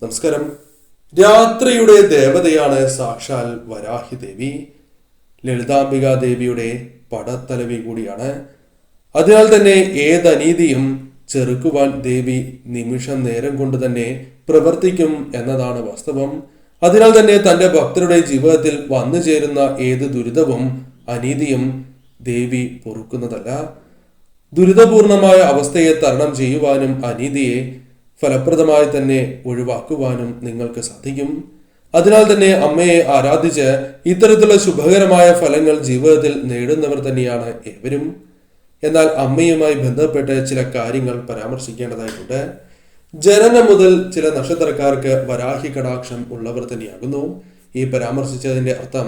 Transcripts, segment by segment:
നമസ്കാരം. രാത്രിയുടെ ദേവതയാണ് സാക്ഷാൽ വരാഹി ദേവി. ലളിതാംബിക ദേവിയുടെ പടത്തലവി കൂടിയാണ്. അതിനാൽ തന്നെ ഏതനീതിയും ചെറുക്കുവാൻ ദേവി നിമിഷം നേരം കൊണ്ട് തന്നെ പ്രവർത്തിക്കും എന്നതാണ് വാസ്തവം. അതിനാൽ തന്നെ തന്റെ ഭക്തരുടെ ജീവിതത്തിൽ വന്നു ചേരുന്ന ഏത് ദുരിതവും അനീതിയും ദേവി പൊറുക്കുന്നതല്ല. ദുരിതപൂർണമായ അവസ്ഥയെ തരണം ചെയ്യുവാനും അനീതിയെ ഫലപ്രദമായി തന്നെ ഒഴിവാക്കുവാനും നിങ്ങൾക്ക് സാധിക്കും. അതിനാൽ തന്നെ അമ്മയെ ആരാധിച്ച് ഇത്തരത്തിലുള്ള ശുഭകരമായ ഫലങ്ങൾ ജീവിതത്തിൽ നേടുന്നവർ തന്നെയാണ് ഏവരും. എന്നാൽ അമ്മയുമായി ബന്ധപ്പെട്ട് ചില കാര്യങ്ങൾ പരാമർശിക്കേണ്ടതായിട്ടുണ്ട്. ജനനം മുതൽ ചില നക്ഷത്രക്കാർക്ക് വരാഹി കടാക്ഷം ഉള്ളവർ തന്നെയാകുന്നു. ഈ പരാമർശിച്ചതിന്റെ അർത്ഥം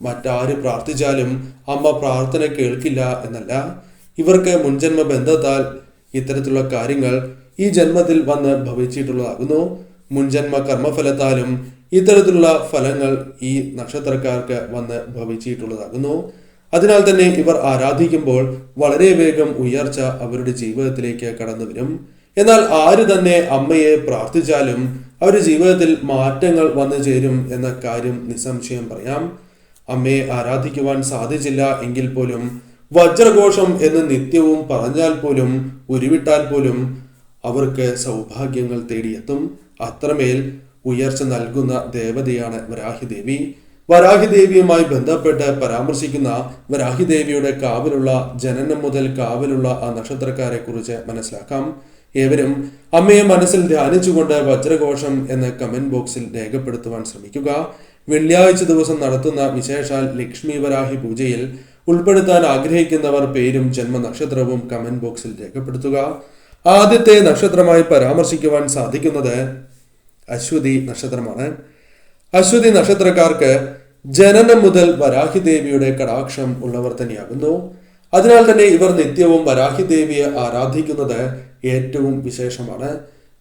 മറ്റാര് പ്രാർത്ഥിച്ചാലും അമ്മ പ്രാർത്ഥന കേൾക്കില്ല എന്നല്ല. ഇവർക്ക് മുൻജന്മ ബന്ധത്താൽ ഇത്തരത്തിലുള്ള കാര്യങ്ങൾ ഈ ജന്മത്തിൽ വന്ന് ഭവിച്ചിട്ടുള്ളതാകുന്നു. മുൻജന്മ കർമ്മഫലത്താലും ഇത്തരത്തിലുള്ള ഫലങ്ങൾ ഈ നക്ഷത്രക്കാർക്ക് വന്ന് ഭവിച്ചിട്ടുള്ളതാകുന്നു. അതിനാൽ തന്നെ ഇവർ ആരാധിക്കുമ്പോൾ വളരെ വേഗം ഉയർച്ച അവരുടെ ജീവിതത്തിലേക്ക് കടന്നു വരും. എന്നാൽ ആര് തന്നെ അമ്മയെ പ്രാർത്ഥിച്ചാലും അവരുടെ ജീവിതത്തിൽ മാറ്റങ്ങൾ വന്നു ചേരും എന്ന കാര്യം നിസ്സംശയം പറയാം. അമ്മയെ ആരാധിക്കുവാൻ സാധിച്ചില്ല എങ്കിൽ പോലും വജ്രഘോഷം എന്ന് നിത്യവും പറഞ്ഞാൽ പോലും ഉരുവിട്ടാൽ പോലും അവർക്ക് സൗഭാഗ്യങ്ങൾ തേടിയെത്തും. അത്രമേൽ ഉയർച്ച നൽകുന്ന ദേവതയാണ് വരാഹി ദേവി. വരാഹി ദേവിയുമായി ബന്ധപ്പെട്ട് പരാമർശിക്കുന്ന വരാഹി ദേവിയുടെ കാവലുള്ള ജനനം മുതൽ കാവലുള്ള ആ നക്ഷത്രക്കാരെ കുറിച്ച് മനസ്സിലാക്കാം. ഏവരും അമ്മയെ മനസ്സിൽ ധ്യാനിച്ചുകൊണ്ട് വജ്രഘോഷം എന്ന കമന്റ് ബോക്സിൽ രേഖപ്പെടുത്തുവാൻ ശ്രമിക്കുക. വെള്ളിയാഴ്ച ദിവസം നടത്തുന്ന വിശേഷാൽ ലക്ഷ്മി വരാഹി പൂജയിൽ ഉൾപ്പെടുത്താൻ ആഗ്രഹിക്കുന്നവർ പേരും ജന്മനക്ഷത്രവും കമന്റ് ബോക്സിൽ രേഖപ്പെടുത്തുക. ആദ്യത്തെ നക്ഷത്രമായി പരാമർശിക്കുവാൻ സാധിക്കുന്നത് അശ്വതി നക്ഷത്രമാണ്. അശ്വതി നക്ഷത്രക്കാർക്ക് ജനനം മുതൽ വരാഹി ദേവിയുടെ കടാക്ഷം ഉള്ളവർ തന്നെയാകുന്നു. അതിനാൽ തന്നെ ഇവർ നിത്യവും വരാഹി ദേവിയെ ആരാധിക്കുന്നത് ഏറ്റവും വിശേഷമാണ്.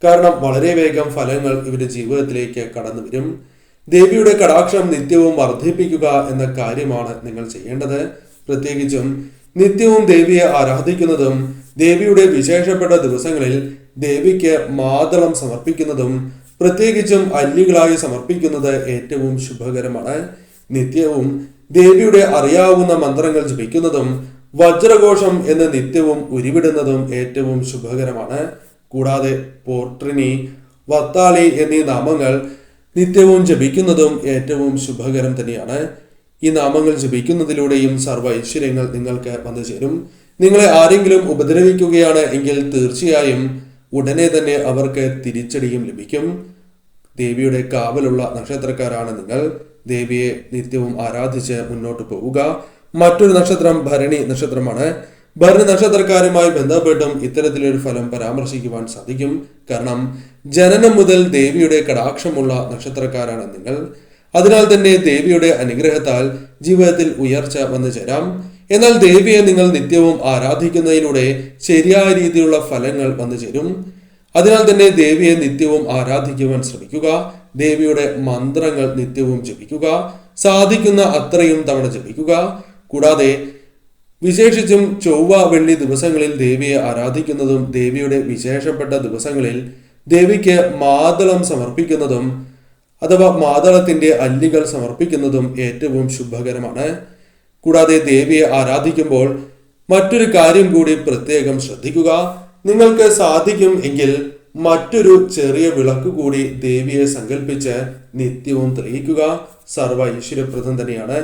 കാരണം വളരെ വേഗം ഫലങ്ങൾ ഇവരുടെ ജീവിതത്തിലേക്ക് കടന്നു വരും. ദേവിയുടെ കടാക്ഷം നിത്യവും വർദ്ധിപ്പിക്കുക എന്ന കാര്യമാണ് നിങ്ങൾ ചെയ്യേണ്ടത്. പ്രത്യേകിച്ചും നിത്യവും ദേവിയെ ആരാധിക്കുന്നതും ദേവിയുടെ വിശേഷപ്പെട്ട ദിവസങ്ങളിൽ ദേവിക്ക് മാതളം സമർപ്പിക്കുന്നതും പ്രത്യേകിച്ചും അല്ലികളായി സമർപ്പിക്കുന്നത് ഏറ്റവും ശുഭകരമാണ്. നിത്യവും ദേവിയുടെ അറിയാവുന്ന മന്ത്രങ്ങൾ ജപിക്കുന്നതും വജ്രഘോഷം എന്ന് നിത്യവും ഉരുവിടുന്നതും ഏറ്റവും ശുഭകരമാണ്. കൂടാതെ പോർട്രിനി, വത്താളി എന്നീ നാമങ്ങൾ നിത്യവും ജപിക്കുന്നതും ഏറ്റവും ശുഭകരം തന്നെയാണ്. ഈ നാമങ്ങൾ ജപിക്കുന്നതിലൂടെയും സർവ്വ ഐശ്വര്യങ്ങൾ നിങ്ങൾക്ക് വന്നു ചേരും. നിങ്ങളെ ആരെങ്കിലും ഉപദ്രവിക്കുകയാണ് എങ്കിൽ തീർച്ചയായും ഉടനെ തന്നെ അവർക്ക് തിരിച്ചടിയും ലഭിക്കും. ദേവിയുടെ കാവലുള്ള നക്ഷത്രക്കാരാണ് നിങ്ങൾ. ദേവിയെ നിത്യവും ആരാധിച്ച് മുന്നോട്ട് പോവുക. മറ്റൊരു നക്ഷത്രം ഭരണി നക്ഷത്രമാണ്. ഭരണി നക്ഷത്രക്കാരുമായി ബന്ധപ്പെട്ടും ഇത്തരത്തിലൊരു ഫലം പരാമർശിക്കുവാൻ സാധിക്കും. കാരണം ജനനം മുതൽ ദേവിയുടെ കടാക്ഷമുള്ള നക്ഷത്രക്കാരാണ് നിങ്ങൾ. അതിനാൽ തന്നെ ദേവിയുടെ അനുഗ്രഹത്താൽ ജീവിതത്തിൽ ഉയർച്ച വന്നു ചേരാം. എന്നാൽ ദേവിയെ നിങ്ങൾ നിത്യവും ആരാധിക്കുന്നതിലൂടെ ശരിയായ രീതിയിലുള്ള ഫലങ്ങൾ വന്നു ചേരും. അതിനാൽ തന്നെ ദേവിയെ നിത്യവും ആരാധിക്കുവാൻ ശ്രമിക്കുക. ദേവിയുടെ മന്ത്രങ്ങൾ നിത്യവും ജപിക്കുക. സാധിക്കുന്ന അത്രയും തവണ ജപിക്കുക. കൂടാതെ വിശേഷിച്ചും ചൊവ്വ വെള്ളി ദിവസങ്ങളിൽ ദേവിയെ ആരാധിക്കുന്നതും ദേവിയുടെ വിശേഷപ്പെട്ട ദിവസങ്ങളിൽ ദേവിക്ക് മാതളം സമർപ്പിക്കുന്നതും അഥവാ മാതളത്തിന്റെ അല്ലികൾ സമർപ്പിക്കുന്നതും ഏറ്റവും ശുഭകരമാണ്. കൂടാതെ ദേവിയെ ആരാധിക്കുമ്പോൾ മറ്റൊരു കാര്യം കൂടി പ്രത്യേകം ശ്രദ്ധിക്കുക. നിങ്ങൾക്ക് സാധിക്കും എങ്കിൽ മറ്റൊരു ചെറിയ വിളക്ക് കൂടി ദേവിയെ സങ്കല്പിച്ച് നിത്യവും തെളിയിക്കുക. സർവ്വ ഐശ്വര്യപ്രദം തന്നെയാണ്.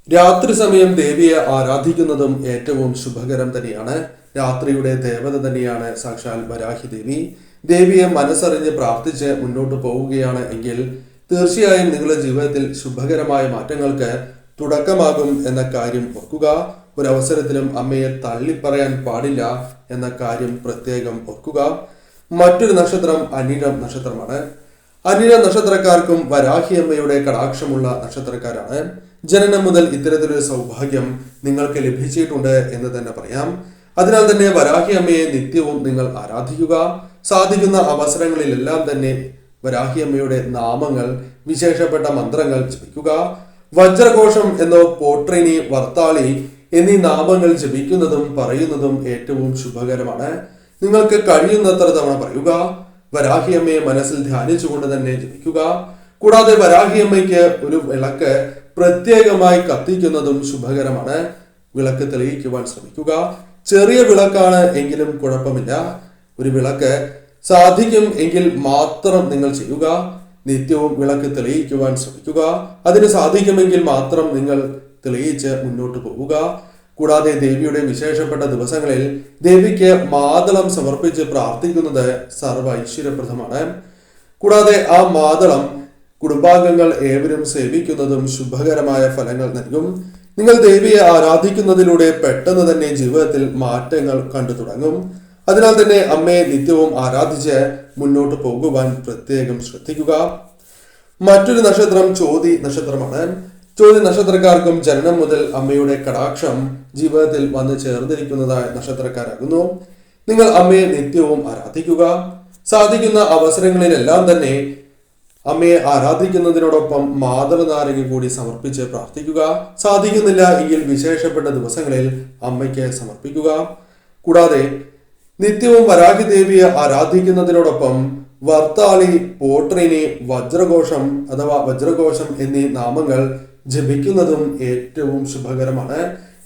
രാത്രി സമയം ദേവിയെ ആരാധിക്കുന്നതും ഏറ്റവും ശുഭകരം തന്നെയാണ്. രാത്രിയുടെ ദേവത തന്നെയാണ് സാക്ഷാൽ വരാഹി ദേവി. ദേവിയെ മനസ്സറിഞ്ഞ് പ്രാർത്ഥിച്ച് മുന്നോട്ട് പോവുകയാണ് എങ്കിൽ തീർച്ചയായും നിങ്ങളുടെ ജീവിതത്തിൽ ശുഭകരമായ മാറ്റങ്ങൾക്ക് തുടക്കമാകും എന്ന കാര്യം ഓർക്കുക. ഒരവസരത്തിലും അമ്മയെ തള്ളിപ്പറയാൻ പാടില്ല എന്ന കാര്യം പ്രത്യേകം ഓർക്കുക. മറ്റൊരു നക്ഷത്രം അനിഴം നക്ഷത്രമാണ്. അനിഴ നക്ഷത്രക്കാർക്കും വരാഹി അമ്മയുടെ കടാക്ഷമുള്ള നക്ഷത്രക്കാരാണ്. ജനനം മുതൽ ഇത്തരത്തിലൊരു സൗഭാഗ്യം നിങ്ങൾക്ക് ലഭിച്ചിട്ടുണ്ട് എന്ന് തന്നെ പറയാം. അതിനാൽ തന്നെ വരാഹി അമ്മയെ നിത്യവും നിങ്ങൾ ആരാധിക്കുക. സാധിക്കുന്ന അവസരങ്ങളിലെല്ലാം തന്നെ വരാഹി അമ്മയുടെ നാമങ്ങൾ, വിശേഷപ്പെട്ട മന്ത്രങ്ങൾ ജപിക്കുക. വജ്രഘോഷം എന്നോ പോട്രിനി, വർത്താളി എന്നീ നാമങ്ങൾ ജപിക്കുന്നതും പറയുന്നതും ഏറ്റവും ശുഭകരമാണ്. നിങ്ങൾക്ക് കഴിയുന്നത്ര തവണ പറയുക. വരാഹിയമ്മയെ മനസ്സിൽ ധ്യാനിച്ചുകൊണ്ട് തന്നെ ജപിക്കുക. കൂടാതെ വരാഹിയമ്മയ്ക്ക് ഒരു വിളക്ക് പ്രത്യേകമായി കത്തിക്കുന്നതും ശുഭകരമാണ്. വിളക്ക് തെളിയിക്കുവാൻ ശ്രമിക്കുക. ചെറിയ വിളക്കാണ് എങ്കിലും കുഴപ്പമില്ല. ഒരു വിളക്ക് സാധിക്കും എങ്കിൽ മാത്രം നിങ്ങൾ ചെയ്യുക. നിത്യവും വിളക്ക് തെളിയിക്കുവാൻ ശ്രമിക്കുക. അതിന് സാധിക്കുമെങ്കിൽ മാത്രം നിങ്ങൾ തെളിയിച്ച് മുന്നോട്ട് പോവുക. കൂടാതെ ദേവിയുടെ വിശേഷപ്പെട്ട ദിവസങ്ങളിൽ ദേവിക്ക് മാതളം സമർപ്പിച്ച് പ്രാർത്ഥിക്കുന്നത് സർവ്വ ഐശ്വര്യപ്രദമാണ്. കൂടാതെ ആ മാതളം കുടുംബാംഗങ്ങൾ ഏവരും സേവിക്കുന്നതും ശുഭകരമായ ഫലങ്ങൾ നൽകും. നിങ്ങൾ ദേവിയെ ആരാധിക്കുന്നതിലൂടെ പെട്ടെന്ന് തന്നെ ജീവിതത്തിൽ മാറ്റങ്ങൾ കണ്ടു തുടങ്ങും. അതിനാൽ തന്നെ അമ്മയെ നിത്യവും ആരാധിച്ച് മുന്നോട്ട് പോകുവാൻ പ്രത്യേകം ശ്രദ്ധിക്കുക. മറ്റൊരു നക്ഷത്രം ചോതി നക്ഷത്രമാണ്. ചോതി നക്ഷത്രക്കാർക്കും ജനനം മുതൽ അമ്മയുടെ കടാക്ഷം ജീവിതത്തിൽ വന്ന് ചേർന്നിരിക്കുന്നതായ നക്ഷത്രക്കാരാകുന്നു. നിങ്ങൾ അമ്മയെ നിത്യവും ആരാധിക്കുക. സാധിക്കുന്ന അവസരങ്ങളിലെല്ലാം തന്നെ അമ്മയെ ആരാധിക്കുന്നതിനോടൊപ്പം മാതള നാരങ്ങ കൂടി സമർപ്പിച്ച് പ്രാർത്ഥിക്കുക. സാധിക്കുന്നില്ല എങ്കിൽ വിശേഷപ്പെട്ട ദിവസങ്ങളിൽ അമ്മയ്ക്ക് സമർപ്പിക്കുക. കൂടാതെ നിത്യവും വരാഹി ദേവിയെ ആരാധിക്കുന്നതിനോടൊപ്പം വർത്താളി, പോട്രിനി, വജ്രഘോഷം അഥവാ വജ്രഘോഷം എന്നീ നാമങ്ങൾ ജപിക്കുന്നതും ഏറ്റവും ശുഭകരമാണ്.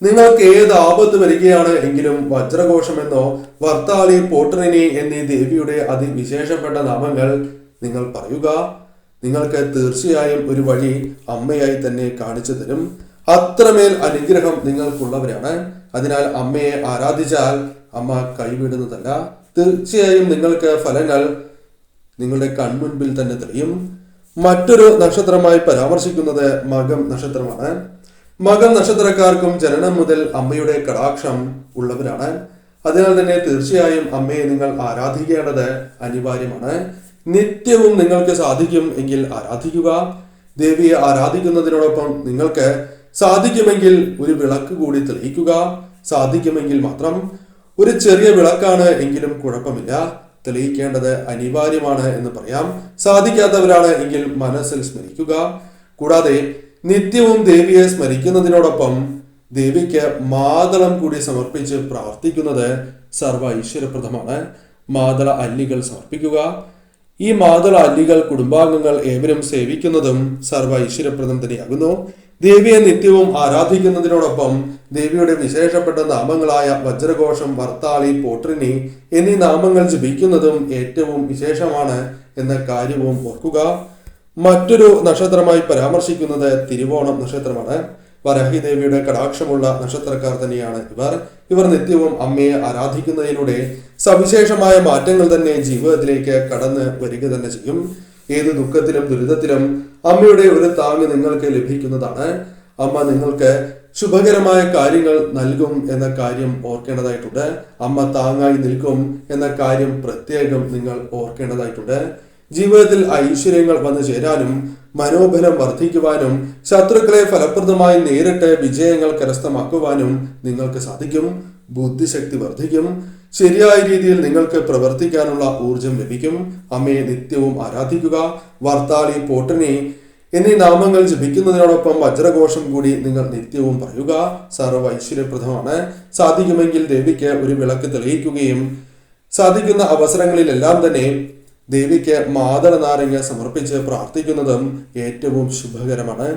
നിങ്ങൾക്ക് ഏത് ആപത്ത് വരികയാണ് എങ്കിലും വജ്രഘോഷം എന്നോ വർത്താളി, പോട്രിനി എന്നീ ദേവിയുടെ അതിവിശേഷപ്പെട്ട നാമങ്ങൾ നിങ്ങൾ പറയുക. നിങ്ങൾക്ക് തീർച്ചയായും ഒരു വഴി അമ്മയായി തന്നെ കാണിച്ചു തരും. അത്രമേൽ അനുഗ്രഹം നിങ്ങൾക്കുള്ളവരാണ്. അതിനാൽ അമ്മയെ ആരാധിച്ചാൽ അമ്മ കൈവിടുന്നതല്ല. തീർച്ചയായും നിങ്ങൾക്ക് ഫലങ്ങൾ നിങ്ങളുടെ കൺമുൻപിൽ തന്നെ തെളിയും. മറ്റൊരു നക്ഷത്രമായി പരാമർശിക്കുന്നത് മകം നക്ഷത്രമാണ്. മകം നക്ഷത്രക്കാർക്കും ജനനം മുതൽ അമ്മയുടെ കടാക്ഷം ഉള്ളവരാണ്. അതിനാൽ തന്നെ തീർച്ചയായും അമ്മയെ നിങ്ങൾ ആരാധിക്കേണ്ടത് അനിവാര്യമാണ്. നിത്യവും നിങ്ങൾക്ക് സാധിക്കും എങ്കിൽ ആരാധിക്കുക. ദേവിയെ ആരാധിക്കുന്നതിനോടൊപ്പം നിങ്ങൾക്ക് സാധിക്കുമെങ്കിൽ ഒരു വിളക്ക് കൂടി തെളിയിക്കുക. സാധിക്കുമെങ്കിൽ മാത്രം. ഒരു ചെറിയ വിളക്കാണ് എങ്കിലും കുഴപ്പമില്ല, തെളിയിക്കേണ്ടത് അനിവാര്യമാണ് എന്ന് പറയാം. സാധിക്കാത്തവരാണ് എങ്കിൽ മനസ്സിൽ സ്മരിക്കുക. കൂടാതെ നിത്യവും ദേവിയെ സ്മരിക്കുന്നതിനോടൊപ്പം ദേവിക്ക് മാതളം കൂടി സമർപ്പിച്ച് പ്രാർത്ഥിക്കുന്നത് സർവ്വ ഐശ്വര്യപ്രദമാണ്. മാതള അല്ലികൾ സമർപ്പിക്കുക. ഈ മാതള അല്ലികൾ കുടുംബാംഗങ്ങൾ ഏവരും സേവിക്കുന്നതും സർവ്വ ഐശ്വര്യപ്രദം തന്നെയാകുന്നു. ദേവിയെ നിത്യവും ആരാധിക്കുന്നതിനോടൊപ്പം ദേവിയുടെ വിശേഷപ്പെട്ട നാമങ്ങളായ വജ്രഘോഷം, വർത്താളി, പോട്രിനി എന്നീ നാമങ്ങൾ ജപിക്കുന്നതും ഏറ്റവും വിശേഷമാണ് എന്ന കാര്യവും ഓർക്കുക. മറ്റൊരു നക്ഷത്രമായി പരാമർശിക്കുന്നത് തിരുവോണം നക്ഷത്രമാണ്. വരാഹി ദേവിയുടെ കടാക്ഷമുള്ള നക്ഷത്രക്കാർ തന്നെയാണ് ഇവർ നിത്യവും അമ്മയെ ആരാധിക്കുന്നതിലൂടെ സവിശേഷമായ മാറ്റങ്ങൾ തന്നെ ജീവിതത്തിലേക്ക് കടന്ന് വരിക തന്നെ ചെയ്യും. ഏത് ദുഃഖത്തിലും ദുരിതത്തിലും അമ്മയുടെ ഒരു താങ്ങ് നിങ്ങൾക്ക് ലഭിക്കുന്നതാണ്. അമ്മ നിങ്ങൾക്ക് ശുഭകരമായ കാര്യങ്ങൾ നൽകും എന്ന കാര്യം ഓർക്കേണ്ടതായിട്ടുണ്ട്. അമ്മ താങ്ങായി നിൽക്കും എന്ന കാര്യം പ്രത്യേകം നിങ്ങൾ ഓർക്കേണ്ടതായിട്ടുണ്ട്. ജീവിതത്തിൽ ഐശ്വര്യങ്ങൾ വന്നു ചേരാനും മനോബലം വർദ്ധിക്കുവാനും ശത്രുക്കളെ ഫലപ്രദമായി നേരിട്ട് വിജയങ്ങൾ കരസ്ഥമാക്കുവാനും നിങ്ങൾക്ക് സാധിക്കും. ബുദ്ധിശക്തി വർദ്ധിക്കും. ശരിയായ രീതിയിൽ നിങ്ങൾക്ക് പ്രവർത്തിക്കാനുള്ള ഊർജം ലഭിക്കും. അമ്മയെ നിത്യവും ആരാധിക്കുക. വർത്താളി, പോട്ടനി എന്നീ നാമങ്ങൾ ജപിക്കുന്നതിനോടൊപ്പം വജ്രഘോഷം കൂടി നിങ്ങൾ നിത്യവും പറയുക. സർവ്വ ഐശ്വര്യപ്രദമാണ്. സാധിക്കുമെങ്കിൽ ദേവിക്ക് ഒരു വിളക്ക് തെളിയിക്കുകയും സാധിക്കുന്ന അവസരങ്ങളിലെല്ലാം തന്നെ ദേവിക്ക് മാതള നാരങ്ങ സമർപ്പിച്ച് പ്രാർത്ഥിക്കുന്നതും ഏറ്റവും ശുഭകരമാണ്.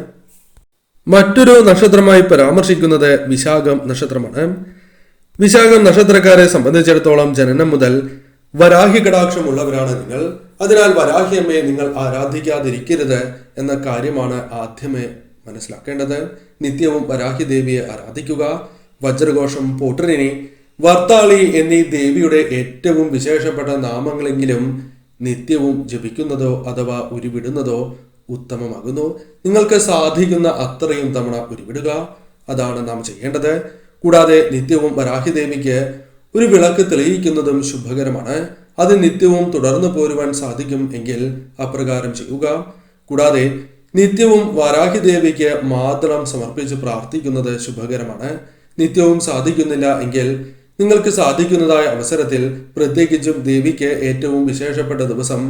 മറ്റൊരു നക്ഷത്രമായി പരാമർശിക്കുന്നത് വിശാഖം നക്ഷത്രമാണ്. വിശാഖം നക്ഷത്രക്കാരെ സംബന്ധിച്ചിടത്തോളം ജനനം മുതൽ വരാഹി കടാക്ഷമുള്ളവരാണ് നിങ്ങൾ. അതിനാൽ വരാഹിയമ്മയെ നിങ്ങൾ ആരാധിക്കാതിരിക്കരുത് എന്ന കാര്യമാണ് ആദ്യമേ മനസ്സിലാക്കേണ്ടത്. നിത്യവും വരാഹി ദേവിയെ ആരാധിക്കുക. വജ്രഘോഷം, പോട്രിനി, വർത്താളി എന്നീ ദേവിയുടെ ഏറ്റവും വിശേഷപ്പെട്ട നാമങ്ങളെങ്കിലും നിത്യവും ജപിക്കുന്നതോ അഥവാ ഉരുവിടുന്നതോ ഉത്തമമാകുന്നു. നിങ്ങൾക്ക് സാധിക്കുന്ന അത്രയും തവണ ഉരുവിടുക. അതാണ് നാം ചെയ്യേണ്ടത്. കൂടാതെ നിത്യവും വരാഹി ദേവിക്ക് ഒരു വിളക്ക് തെളിയിക്കുന്നതും ശുഭകരമാണ്. അത് നിത്യവും തുടർന്നു പോരുവാൻ സാധിക്കും എങ്കിൽ അപ്രകാരം ചെയ്യുക. കൂടാതെ നിത്യവും വരാഹി ദേവിക്ക് മാതളം സമർപ്പിച്ച് പ്രാർത്ഥിക്കുന്നത് ശുഭകരമാണ്. നിത്യവും സാധിക്കുന്നില്ല എങ്കിൽ നിങ്ങൾക്ക് സാധിക്കുന്നതായ അവസരത്തിൽ പ്രത്യേകിച്ചും ദേവിക്ക് ഏറ്റവും വിശേഷപ്പെട്ട ദിവസം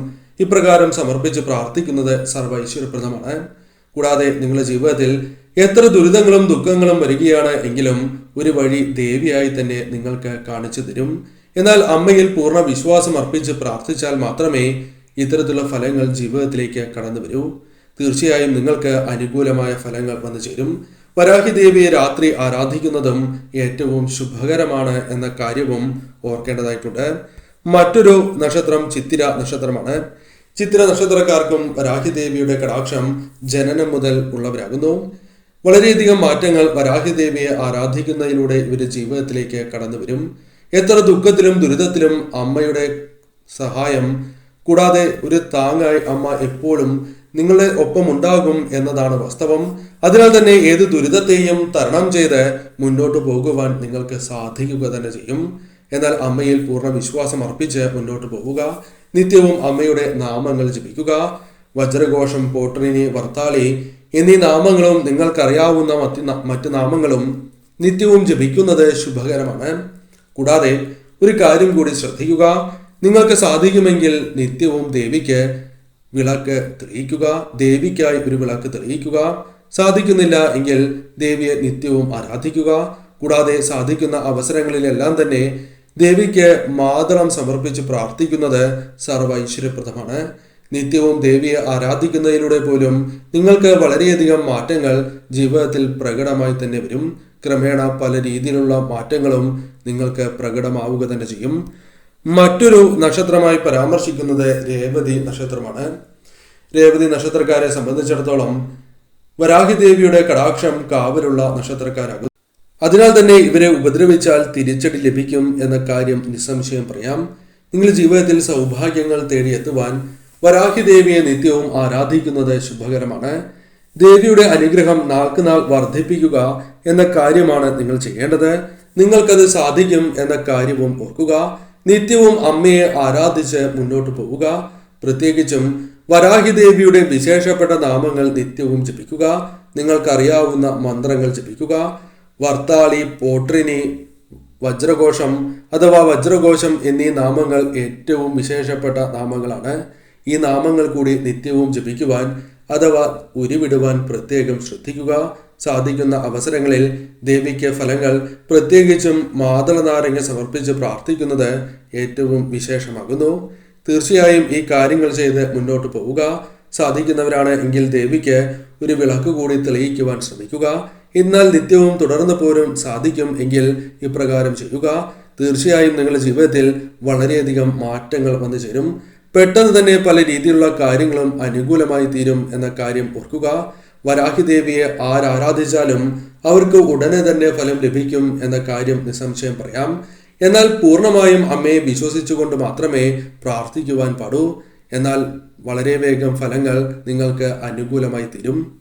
ഇപ്രകാരം സമർപ്പിച്ച് പ്രാർത്ഥിക്കുന്നത് സർവ്വ ഐശ്വര്യപ്രദമാണ്. കൂടാതെ നിങ്ങളുടെ ജീവിതത്തിൽ എത്ര ദുരിതങ്ങളും ദുഃഖങ്ങളും വരികയാണ് എങ്കിലും ഒരു വഴി ദേവിയായി തന്നെ നിങ്ങൾക്ക് കാണിച്ചു തരും. എന്നാൽ അമ്മയിൽ പൂർണ്ണ വിശ്വാസം അർപ്പിച്ച് പ്രാർത്ഥിച്ചാൽ മാത്രമേ ഇത്തരത്തിലുള്ള ഫലങ്ങൾ ജീവിതത്തിലേക്ക് കടന്നു വരൂ. തീർച്ചയായും നിങ്ങൾക്ക് അനുകൂലമായ ഫലങ്ങൾ വന്നു ചേരും. വരാഹി ദേവിയെ രാത്രി ആരാധിക്കുന്നതും ഏറ്റവും ശുഭകരമാണ് എന്ന കാര്യവും ഓർക്കേണ്ടതായിട്ടുണ്ട്. മറ്റൊരു നക്ഷത്രം ചിത്തിര നക്ഷത്രമാണ്. ചിത്തിര നക്ഷത്രക്കാർക്കും വരാഹി ദേവിയുടെ കടാക്ഷം ജനനം മുതൽ ഉള്ളവരാകുന്നു. വളരെയധികം മാറ്റങ്ങൾ വരാഹി ദേവിയെ ആരാധിക്കുന്നതിലൂടെ ഇവരുടെ ജീവിതത്തിലേക്ക് കടന്നു വരും. എത്ര ദുഃഖത്തിലും ദുരിതത്തിലും അമ്മയുടെ സഹായം കൂടാതെ ഒരു താങ്ങായി അമ്മ എപ്പോഴും നിങ്ങളുടെ ഒപ്പം ഉണ്ടാകും എന്നതാണ് വാസ്തവം. അതിനാൽ തന്നെ ഏത് ദുരിതത്തെയും തരണം ചെയ്ത് മുന്നോട്ട് പോകുവാൻ നിങ്ങൾക്ക് സാധിക്കുക തന്നെ ചെയ്യും. എന്നാൽ അമ്മയിൽ പൂർണ്ണ വിശ്വാസം അർപ്പിച്ച് മുന്നോട്ട് പോവുക. നിത്യവും അമ്മയുടെ നാമങ്ങൾ ജപിക്കുക. വജ്രഘോഷം, പോട്രിനി, വർത്താളി എന്നീ നാമങ്ങളും നിങ്ങൾക്കറിയാവുന്ന മറ്റ് നാമങ്ങളും നിത്യവും ജപിക്കുന്നത് ശുഭകരമാണ്. കൂടാതെ ഒരു കാര്യം കൂടി ശ്രദ്ധിക്കുക. നിങ്ങൾക്ക് സാധിക്കുമെങ്കിൽ നിത്യവും ദേവിക്ക് വിളക്ക് തെളിയിക്കുക. ദേവിക്കായി ഒരു വിളക്ക് തെളിയിക്കുക. സാധിക്കുന്നില്ല എങ്കിൽ ദേവിയെ നിത്യവും ആരാധിക്കുക. കൂടാതെ സാധിക്കുന്ന അവസരങ്ങളിലെല്ലാം തന്നെ ദേവിക്ക് മാതളം സമർപ്പിച്ച് പ്രാർത്ഥിക്കുന്നത് സർവ്വ ഐശ്വര്യപ്രദമാണ്. നിത്യവും ദേവിയെ ആരാധിക്കുന്നതിലൂടെ പോലും നിങ്ങൾക്ക് വളരെയധികം മാറ്റങ്ങൾ ജീവിതത്തിൽ പ്രകടമായി തന്നെ വരും. ക്രമേണ പല രീതിയിലുള്ള മാറ്റങ്ങളും നിങ്ങൾക്ക് പ്രകടമാവുക തന്നെ ചെയ്യും. മറ്റൊരു നക്ഷത്രമായി പരാമർശിക്കുന്നത് രേവതി നക്ഷത്രമാണ്. രേവതി നക്ഷത്രക്കാരെ സംബന്ധിച്ചിടത്തോളം വരാഹി ദേവിയുടെ കടാക്ഷം കാവലുള്ള നക്ഷത്രക്കാരാകും. അതിനാൽ തന്നെ ഇവരെ ഉപദ്രവിച്ചാൽ തിരിച്ചടി ലഭിക്കും എന്ന കാര്യം നിസ്സംശയം പറയാം. നിങ്ങളുടെ ജീവിതത്തിൽ സൗഭാഗ്യങ്ങൾ തേടിയെത്തുവാൻ വരാഹി ദേവിയെ നിത്യവും ആരാധിക്കുന്നത് ശുഭകരമാണ്. ദേവിയുടെ അനുഗ്രഹം നാൾക്കുനാൾ വർദ്ധിപ്പിക്കുക എന്ന കാര്യമാണ് നിങ്ങൾ ചെയ്യേണ്ടത്. നിങ്ങൾക്കത് സാധിക്കും എന്ന കാര്യവും ഓർക്കുക. നിത്യവും അമ്മയെ ആരാധിച്ച് മുന്നോട്ട് പോവുക. പ്രത്യേകിച്ചും വരാഹി ദേവിയുടെ വിശേഷപ്പെട്ട നാമങ്ങൾ നിത്യവും ജപിക്കുക. നിങ്ങൾക്കറിയാവുന്ന മന്ത്രങ്ങൾ ജപിക്കുക. വർത്താളി, പോട്രിനി, വജ്രഘോഷം അഥവാ വജ്രഘോഷം എന്നീ നാമങ്ങൾ ഏറ്റവും വിശേഷപ്പെട്ട നാമങ്ങളാണ്. ഈ നാമങ്ങൾ കൂടി നിത്യവും ജപിക്കുവാൻ അഥവാ ഉരുവിടുവാൻ പ്രത്യേകം ശ്രദ്ധിക്കുക. സാധിക്കുന്ന അവസരങ്ങളിൽ ദേവിക്ക് ഫലങ്ങൾ, പ്രത്യേകിച്ചും മാതള നാരങ്ങ സമർപ്പിച്ച് പ്രാർത്ഥിക്കുന്നത് ഏറ്റവും വിശേഷമാകുന്നു. തീർച്ചയായും ഈ കാര്യങ്ങൾ ചെയ്ത് മുന്നോട്ട് പോവുക. സാധിക്കുന്നവരാണ് എങ്കിൽ ദേവിക്ക് ഒരു വിളക്ക് കൂടി തെളിയിക്കുവാൻ ശ്രമിക്കുക. എന്നാൽ നിത്യവും തുടർന്ന് പോലും സാധിക്കും എങ്കിൽ ഇപ്രകാരം ചെയ്യുക. തീർച്ചയായും നിങ്ങളുടെ ജീവിതത്തിൽ വളരെയധികം മാറ്റങ്ങൾ വന്നു ചേരും. പെട്ടെന്ന് തന്നെ പല രീതിയിലുള്ള കാര്യങ്ങളും അനുകൂലമായി തീരും എന്ന കാര്യം ഓർക്കുക. വരാഹി ദേവിയെ ആരാധിച്ചാലും അവർക്ക് ഉടനെ തന്നെ ഫലം ലഭിക്കും എന്ന കാര്യം നിസ്സംശയം പറയാം. എന്നാൽ പൂർണ്ണമായും അമ്മയെ വിശ്വസിച്ചുകൊണ്ട് മാത്രമേ പ്രാർത്ഥിക്കുവാൻ പാടൂ. എന്നാൽ വളരെ വേഗം ഫലങ്ങൾ നിങ്ങൾക്ക് അനുകൂലമായി തീരും.